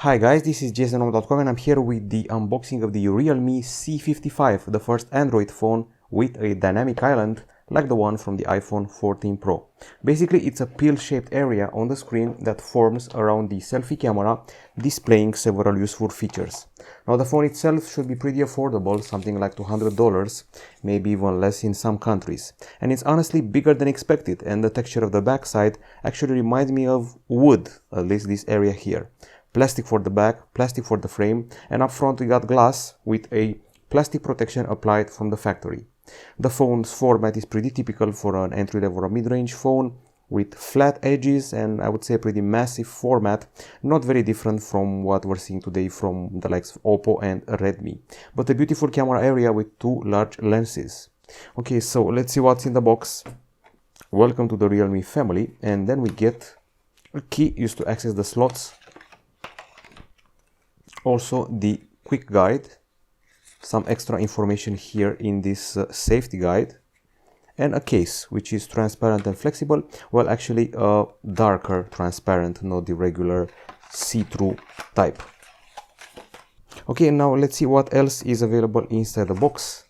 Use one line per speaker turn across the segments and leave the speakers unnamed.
Hi guys, this is jasonom.com and I'm here with the unboxing of the Realme C55, the first Android phone with a dynamic island like the one from the iPhone 14 Pro. Basically, it's a pill-shaped area on the screen that forms around the selfie camera, displaying several useful features. Now, the phone itself should be pretty affordable, something like $200, maybe even less in some countries. And it's honestly bigger than expected, and the texture of the backside actually reminds me of wood, at least this area here. Plastic for the back, plastic for the frame, and up front we got glass with a plastic protection applied from the factory. The phone's format is pretty typical for an entry-level or mid-range phone with flat edges and I would say a pretty massive format, not very different from what we're seeing today from the likes of Oppo and Redmi, but a beautiful camera area with two large lenses. Okay, so let's see what's in the box. Welcome to the Realme family, and then we get a key used to access the slots. Also the quick guide, some extra information here in this safety guide, and a case which is transparent and flexible. Well, actually a darker transparent, not the regular see-through type. Okay, now let's see what else is available inside the box.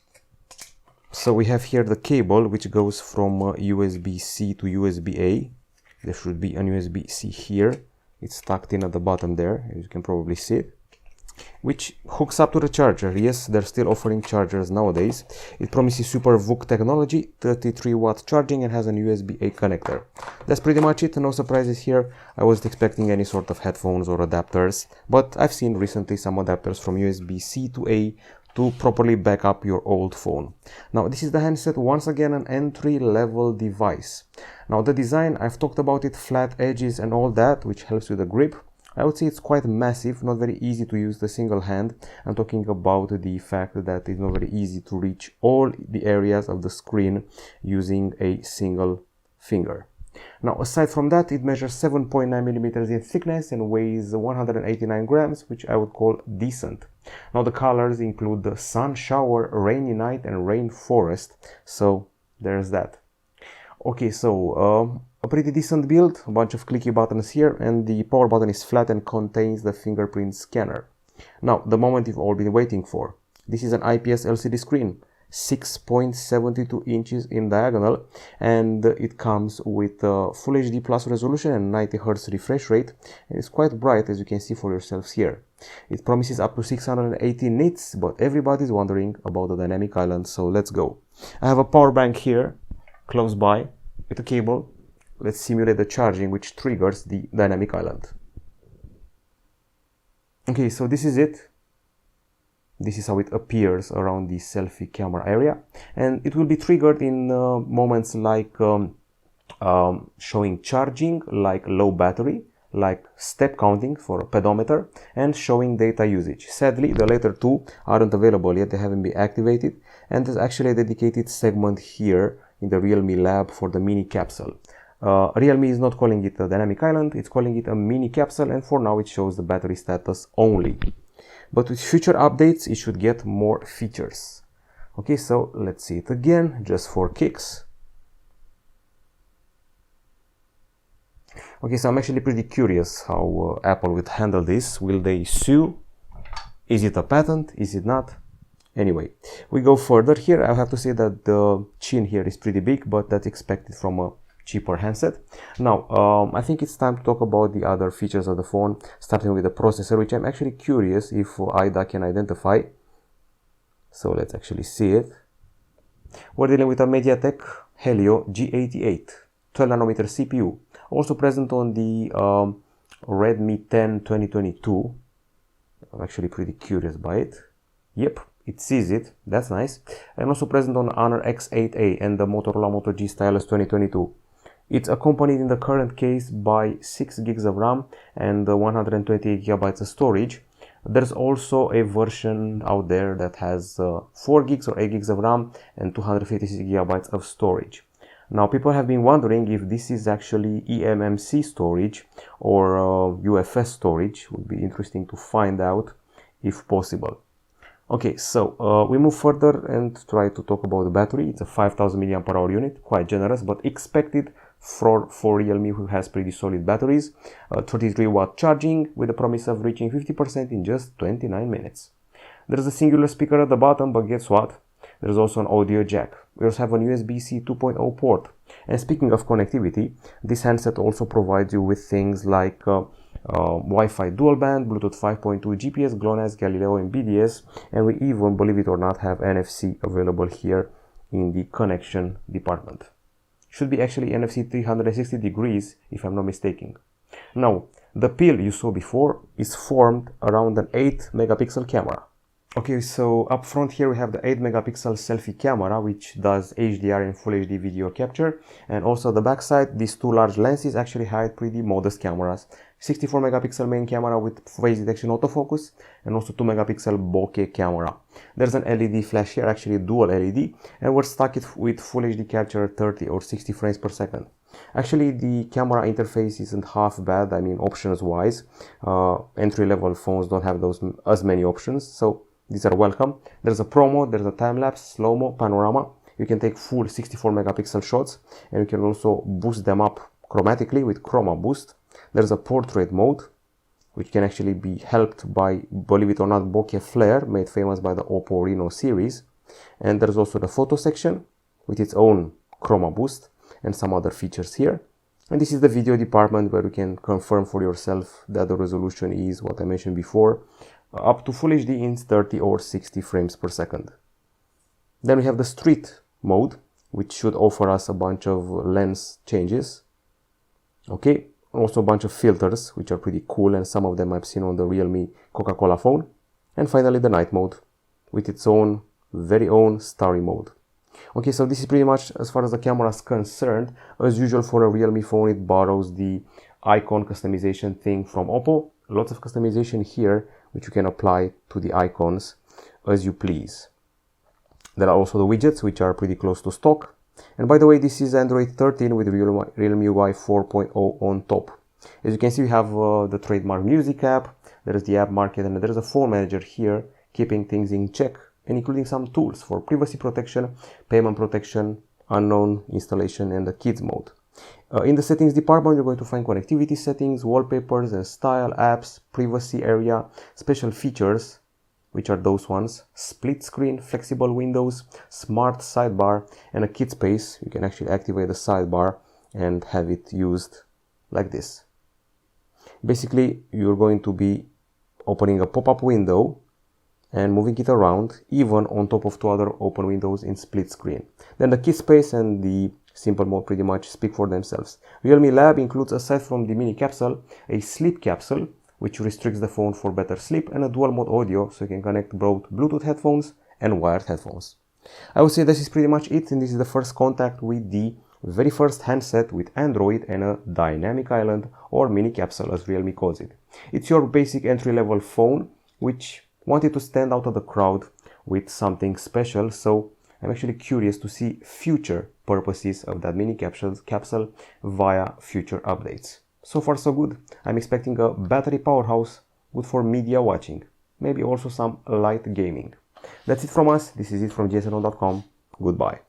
So we have here the cable which goes from USB-C to USB-A. There should be an USB-C here. It's tucked in at the bottom there, as you can probably see it, which hooks up to the charger. Yes, they're still offering chargers nowadays. It promises Super VOOC technology, 33-watt charging, and has an USB-A connector. That's pretty much it, no surprises here. I wasn't expecting any sort of headphones or adapters, but I've seen recently some adapters from USB-C to A to properly back up your old phone. Now, this is the handset, once again an entry-level device. Now, the design, I've talked about it, flat edges and all that, which helps with the grip. I would say it's quite massive, not very easy to use the single hand. I'm talking about the fact that it's not very easy to reach all the areas of the screen using a single finger. Now, aside from that, it measures 7.9 millimeters in thickness and weighs 189 grams, which I would call decent. Now, the colors include the Sunshower, Rainy Night, and Rainforest, so there's that. Okay, so a pretty decent build, a bunch of clicky buttons here, and the power button is flat and contains the fingerprint scanner. Now, the moment you've all been waiting for. This is an IPS LCD screen, 6.72 inches in diagonal, and it comes with Full HD Plus resolution and 90 Hz refresh rate, and it's quite bright, as you can see for yourselves here. It promises up to 680 nits, but everybody's wondering about the dynamic island, so let's go. I have a power bank here, close by, with a cable. Let's simulate the charging, which triggers the dynamic island. Okay, so this is it. This is how it appears around the selfie camera area, and it will be triggered in moments like showing charging, like low battery, like step counting for a pedometer, and showing data usage. Sadly, the latter two aren't available yet, they haven't been activated, and there's actually a dedicated segment here in the Realme Lab for the mini capsule. Realme is not calling it a dynamic island, it's calling it a mini capsule, and for now it shows the battery status only. But with future updates it should get more features. Okay, so let's see it again, just for kicks. Okay, so I'm actually pretty curious how Apple would handle this. Will they sue? Is it a patent? Is it not? Anyway, we go further here. I have to say that the chin here is pretty big, but that's expected from a cheaper handset. Now, I think it's time to talk about the other features of the phone, starting with the processor, which I'm actually curious if IDA can identify. So let's actually see it. We're dealing with a MediaTek Helio G88, 12nm CPU, also present on the Redmi 10 2022. I'm actually pretty curious by it. Yep, it sees it, that's nice. And also present on Honor X8A and the Motorola Moto G Stylus 2022. It's accompanied in the current case by 6 gigs of RAM and 128 gigabytes of storage. There's also a version out there that has 4 gigs or 8 gigs of RAM and 256 gigabytes of storage. Now, people have been wondering if this is actually eMMC storage or UFS storage. It would be interesting to find out if possible. Okay, so we move further and try to talk about the battery. It's a 5000 mAh unit, quite generous, but expected for Realme, who has pretty solid batteries, 33-watt charging with a promise of reaching 50% in just 29 minutes. There's a singular speaker at the bottom, but guess what? There's also an audio jack. We also have an USB-C 2.0 port. And speaking of connectivity, this handset also provides you with things like Wi-Fi dual band, Bluetooth 5.2, GPS, GLONASS, Galileo, and BDS, and we even, believe it or not, have NFC available here in the connection department. Should be actually NFC 360 degrees if I'm not mistaken. Now, the peel you saw before is formed around an 8 megapixel camera. Okay, so up front here we have the 8 megapixel selfie camera, which does HDR and full HD video capture, and also the backside, these two large lenses actually hide pretty modest cameras. 64 megapixel main camera with face detection autofocus, and also 2 megapixel bokeh camera. There's an LED flash here, actually dual LED, and we're stuck with full HD capture at 30 or 60 frames per second. Actually, the camera interface isn't half bad, I mean options wise. Entry-level phones don't have as many options, so these are welcome. There's a Pro mode, there's a time-lapse, slow-mo, panorama. You can take full 64 megapixel shots, and you can also boost them up chromatically with chroma boost. There's a portrait mode, which can actually be helped by, believe it or not, bokeh flare, made famous by the Oppo Reno series. And there's also the photo section with its own chroma boost and some other features here. And this is the video department, where you can confirm for yourself that the resolution is what I mentioned before, up to Full HD in 30 or 60 frames per second. Then we have the street mode, which should offer us a bunch of lens changes. Okay, also a bunch of filters, which are pretty cool, and some of them I've seen on the Realme Coca-Cola phone. And finally the night mode, with its own, very own starry mode. Okay, so this is pretty much as far as the camera is concerned. As usual for a Realme phone, it borrows the icon customization thing from Oppo. Lots of customization here, which you can apply to the icons as you please. There are also the widgets, which are pretty close to stock. And by the way, this is Android 13 with Realme UI 4.0 on top. As you can see, we have the trademark music app, there is the app market, and there is a phone manager here, keeping things in check, and including some tools for privacy protection, payment protection, unknown installation, and the kids mode. In the settings department, you're going to find connectivity settings, wallpapers and style, apps, privacy area, special features, which are those ones: split screen, flexible windows, smart sidebar, and a kit space. You can actually activate the sidebar and have it used like this. Basically, you're going to be opening a pop-up window and moving it around, even on top of two other open windows in split screen. Then the key space and the simple mode pretty much speak for themselves. Realme Lab includes, aside from the mini capsule, a sleep capsule, which restricts the phone for better sleep, and a dual mode audio, so you can connect both Bluetooth headphones and wired headphones. I would say this is pretty much it, and this is the first contact with the very first handset with Android and a dynamic island, or mini capsule as Realme calls it. It's your basic entry-level phone, which wanted to stand out of the crowd with something special, so I'm actually curious to see future purposes of that mini capsule via future updates. So far so good. I'm expecting a battery powerhouse, good for media watching, maybe also some light gaming. That's it from us. This is it from jsno.com. Goodbye.